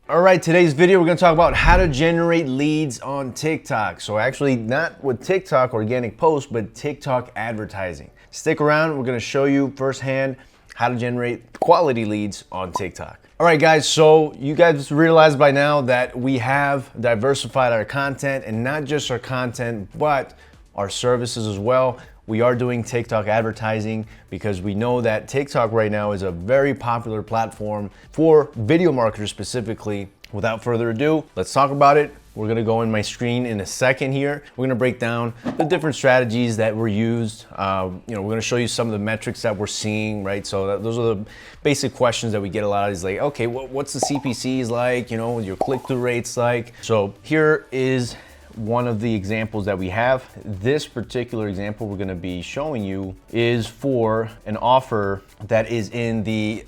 All right, today's video, we're gonna talk about how to generate leads on TikTok. So actually not with TikTok organic posts, but TikTok advertising. Stick around, we're gonna show you firsthand how to generate quality leads on TikTok. All right, guys, so you guys realize by now that we have diversified our content, and not just our content, but our services as well. We are doing TikTok advertising because we know that TikTok right now is a very popular platform for video marketers specifically. Without further ado, let's talk about it. We're gonna go in my screen in a second here. We're gonna break down the different strategies that were used. We're gonna show you some of the metrics that we're seeing, right? So those are the basic questions that we get a lot. Is like, okay, what's the CPCs like? You know, your click-through rates like? So here is one of the examples that we have. This particular example we're gonna be showing you is for an offer that is in the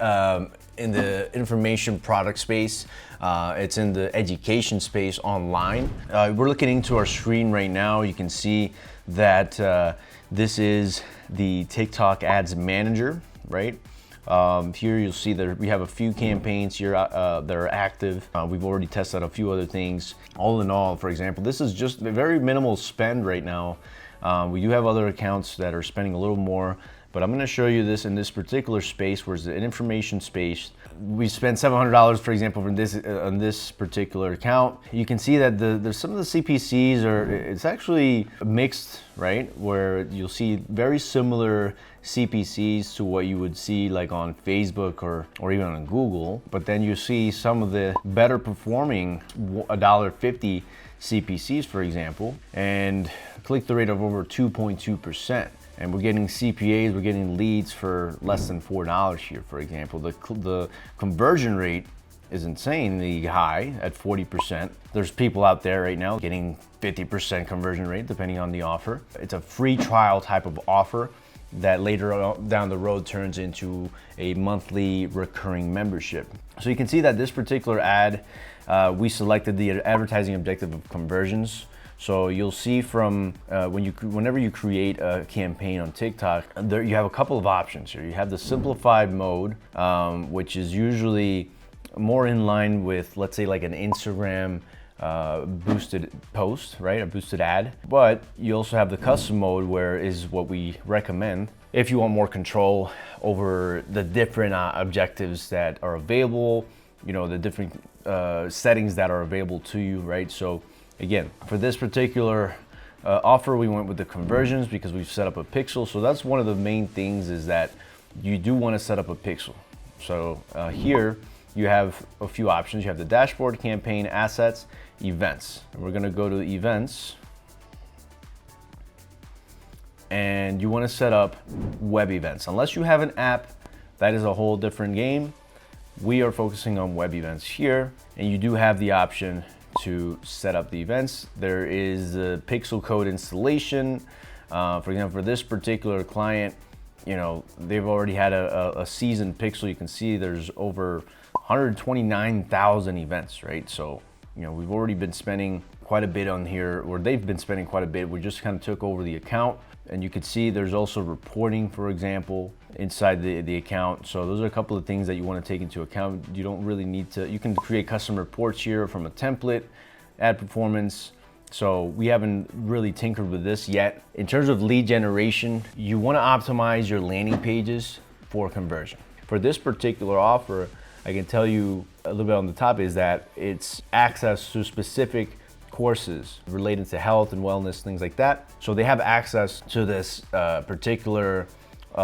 information product space. It's in the education space online. We're looking into our screen right now. You can see that this is the TikTok Ads Manager, right? Here you'll see that we have a few campaigns here that are active. We've already tested a few other things. All in all, for example, this is just a very minimal spend right now. We do have other accounts that are spending a little more, but I'm gonna show you this in this particular space, where it's an information space. We spent $700, for example, from this on this particular account. You can see that there's some of the CPCs it's actually mixed, right? Where you'll see very similar CPCs to what you would see like on Facebook or even on Google, but then you see some of the better performing $1.50 CPCs, for example, and click-through rate of over 2.2%. And we're getting CPAs, we're getting leads for less than $4 here, for example. The conversion rate is insanely high at 40%. There's people out there right now getting 50% conversion rate, depending on the offer. It's a free trial type of offer that later down the road turns into a monthly recurring membership. So you can see that this particular ad, we selected the advertising objective of conversions. So you'll see from whenever you create a campaign on TikTok, there you have a couple of options here. You have the simplified mode, which is usually more in line with, let's say, like an Instagram boosted post, right? A boosted ad. But you also have the custom mode, where is what we recommend if you want more control over the different objectives that are available, you know, the different settings that are available to you, right? So again, for this particular offer, we went with the conversions because we've set up a pixel. So that's one of the main things, is that you do want to set up a pixel. So here you have a few options. You have the dashboard, campaign, assets, events. And we're going to go to events. And you want to set up web events. Unless you have an app, that is a whole different game. We are focusing on web events here. And you do have the option to set up the events. There is the pixel code installation. For example, for this particular client, you know, they've already had a seasoned pixel. You can see there's over 129,000 events, right? So, you know, we've already been spending quite a bit on here, or they've been spending quite a bit. We just kind of took over the account, and you can see there's also reporting, for example, inside the account. So those are a couple of things that you want to take into account. You don't really need to, you can create custom reports here from a template, ad performance. So we haven't really tinkered with this yet. In terms of lead generation, you want to optimize your landing pages for conversion. For this particular offer, I can tell you a little bit on the top, is that it's access to specific courses related to health and wellness, things like that. So they have access to this particular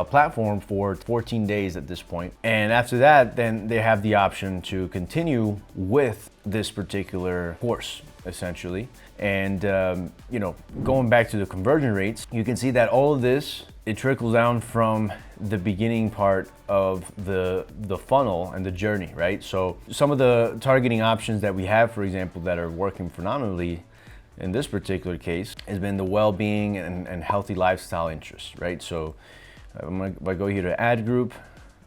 platform for 14 days at this point. And after that, then they have the option to continue with this particular course, essentially. And you know, going back to the conversion rates, you can see that all of this, it trickles down from the beginning part of the funnel and the journey, right? So some of the targeting options that we have, for example, that are working phenomenally in this particular case has been the well-being and healthy lifestyle interests, right? So if I go here to ad group,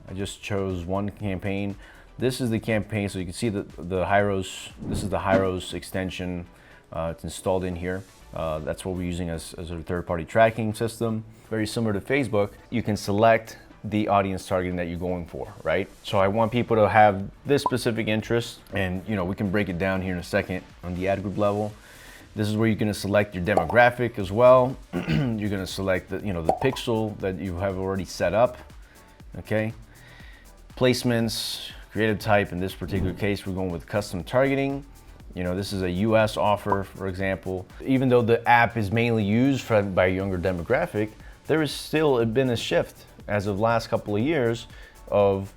I just chose one campaign. This is the campaign, so you can see the Hyros, this is the Hyros extension. It's installed in here. That's what we're using as a third-party tracking system. Very similar to Facebook. You can select the audience targeting that you're going for, right? So I want people to have this specific interest, and we can break it down here in a second on the ad group level. This is where you're going to select your demographic as well. You're going to select the pixel that you have already set up. Okay. Placements, creative type. In this particular case, we're going with custom targeting. This is a US offer, for example. Even though the app is mainly used by a younger demographic, there has still been a shift as of last couple of years of,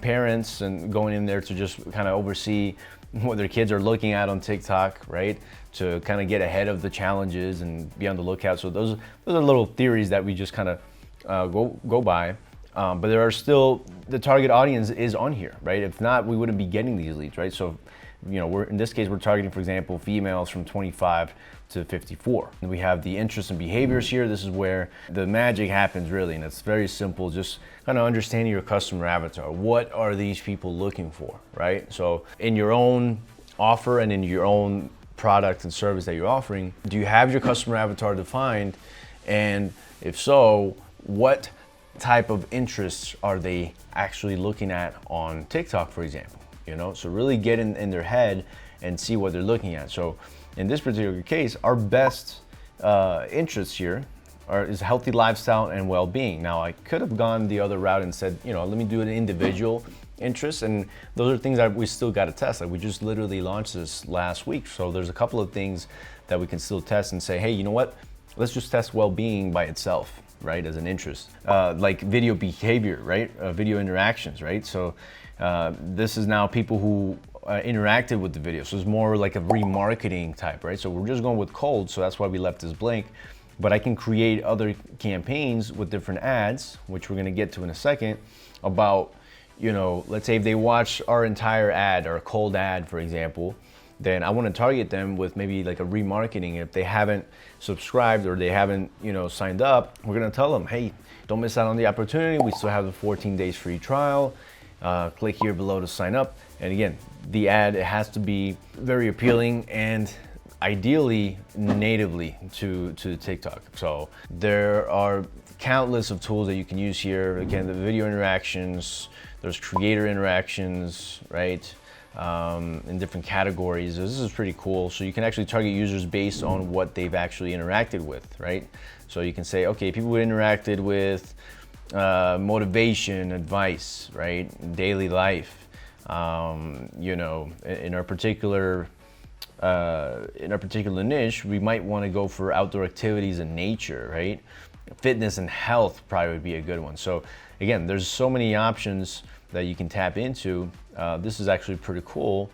parents and going in there to just kind of oversee what their kids are looking at on TikTok, right? To kind of get ahead of the challenges and be on the lookout. So those are little theories that we just kind of go by. But there are still, the target audience is on here, right? If not, we wouldn't be getting these leads, right? So, in this case, we're targeting, for example, females from 25 to 54. And we have the interests and behaviors here. This is where the magic happens, really. And it's very simple, just kind of understanding your customer avatar. What are these people looking for, right? So in your own offer and in your own product and service that you're offering, do you have your customer avatar defined? And if so, what type of interests are they actually looking at on TikTok, for example? So really get in their head and see what they're looking at. So in this particular case, our best interests here is healthy lifestyle and well-being. Now, I could have gone the other route and said, let me do an individual interest, and those are things that we still got to test. Like, we just literally launched this last week, so there's a couple of things that we can still test and say, hey, you know what? Let's just test well-being by itself, right, as an interest. Like video behavior, right? Video interactions, right? So this is now people who interacted with the video. So it's more like a remarketing type, right? So we're just going with cold, so that's why we left this blank. But I can create other campaigns with different ads, which we're gonna get to in a second, about, let's say if they watch our entire ad or a cold ad, for example, then I want to target them with maybe like a remarketing. If they haven't subscribed or they haven't, signed up, we're going to tell them, hey, don't miss out on the opportunity. We still have the 14 days free trial. Click here below to sign up. And again, the ad, it has to be very appealing and ideally natively to TikTok. So there are countless of tools that you can use here. Again, the video interactions, there's creator interactions, right? In different categories. This is pretty cool. So you can actually target users based on what they've actually interacted with, right? So you can say, okay, people who interacted with motivation, advice, right? Daily life. In our particular niche, we might want to go for outdoor activities and nature, right? Fitness and health probably would be a good one. So again, there's so many options that you can tap into. This is actually pretty cool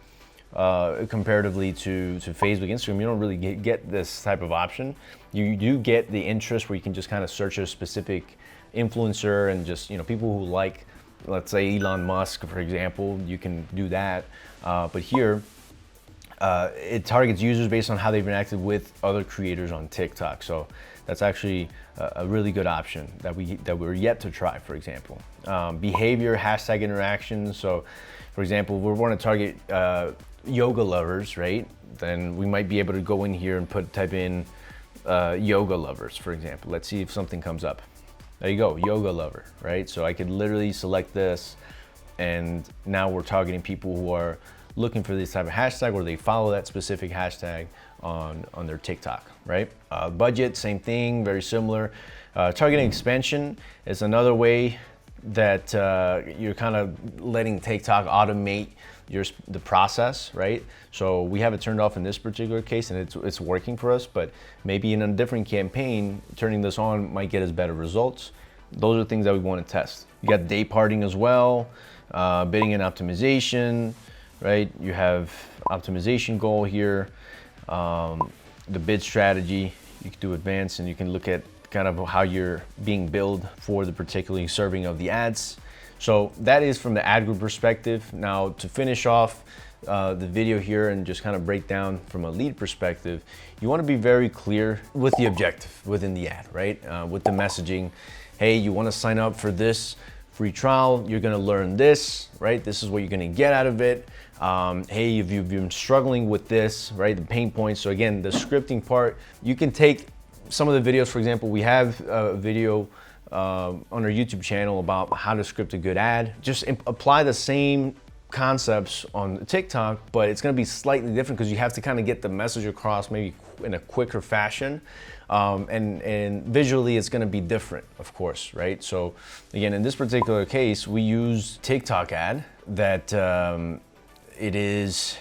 comparatively to Facebook, Instagram. You don't really get this type of option. You do get the interest where you can just kind of search a specific influencer and just, people who like, let's say Elon Musk, for example, you can do that. But here, it targets users based on how they've interacted with other creators on TikTok. So that's actually a really good option that we're yet to try, for example. Behavior, hashtag interactions. So for example, we want to target yoga lovers, right? Then we might be able to go in here and type in yoga lovers, for example. Let's see if something comes up. There you go, yoga lover, right? So I could literally select this, and now we're targeting people who are looking for this type of hashtag, or they follow that specific hashtag on their TikTok, right? Budget, same thing, very similar. Targeting expansion is another way that you're kind of letting TikTok automate the process, right? So we have it turned off in this particular case, and it's working for us, but maybe in a different campaign, turning this on might get us better results. Those are things that we want to test. You got day parting as well, bidding and optimization, right? You have optimization goal here, the bid strategy. You can do advanced, and you can look at kind of how you're being billed for the particular serving of the ads. So that is from the ad group perspective. Now to finish off the video here and just kind of break down from a lead perspective, you want to be very clear with the objective within the ad, right? With the messaging. Hey, you want to sign up for this free trial, you're going to learn this, right? This is what you're going to get out of it. Hey, if you've been struggling with this, right? The pain points. So again, the scripting part, you can take some of the videos. For example, we have a video on our YouTube channel about how to script a good ad. Just apply the same concepts on TikTok, but it's going to be slightly different because you have to kind of get the message across maybe in a quicker fashion, and visually it's going to be different, of course, right? So again, in this particular case, we use TikTok ad that it is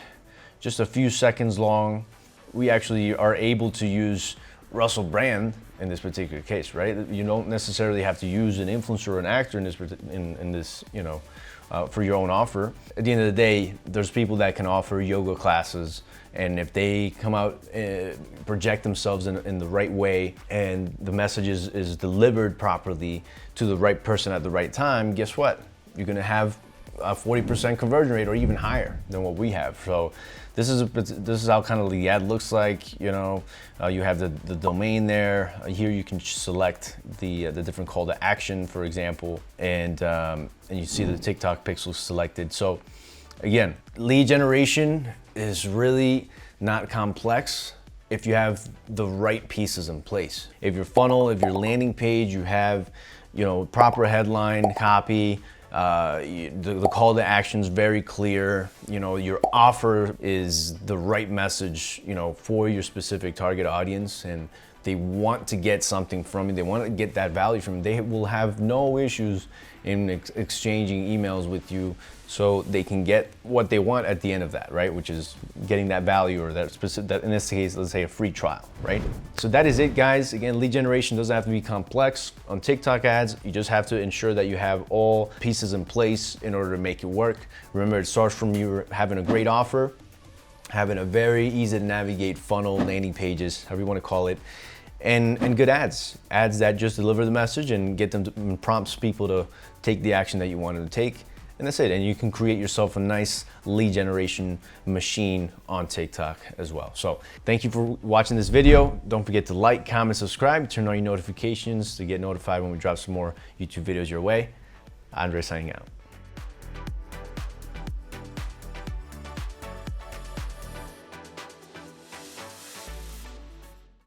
just a few seconds long. We actually are able to use Russell Brand in this particular case, right? You don't necessarily have to use an influencer or an actor in this, you know, for your own offer. At the end of the day, there's people that can offer yoga classes, and if they come out, project themselves in the right way, and the message is delivered properly to the right person at the right time, guess what? You're gonna have a 40% conversion rate or even higher than what we have. So this is how kind of the ad looks like. You know, you have the domain there. Here you can select the different call to action, for example, and you see the TikTok pixels selected. So again, lead generation is really not complex if you have the right pieces in place. If your funnel, if your landing page, you have, you know, proper headline copy, the call to action is very clear. You know, your offer is the right message, you know, for your specific target audience, and they want to get something from you. They want to get that value from you. They will have no issues in exchanging emails with you, so they can get what they want at the end of that, right? Which is getting that value, or that specific, that in this case, let's say a free trial, right? So that is it, guys. Again, lead generation doesn't have to be complex. On TikTok ads, you just have to ensure that you have all pieces in place in order to make it work. Remember, it starts from you having a great offer, having a very easy to navigate funnel, landing pages, however you want to call it, and good ads that just deliver the message and get them to, and prompts people to take the action that you want them to take. And that's it. And you can create yourself a nice lead generation machine on TikTok as well. So thank you for watching this video. Don't forget to like, comment, subscribe, turn on your notifications to get notified when we drop some more YouTube videos your way. Andre signing out.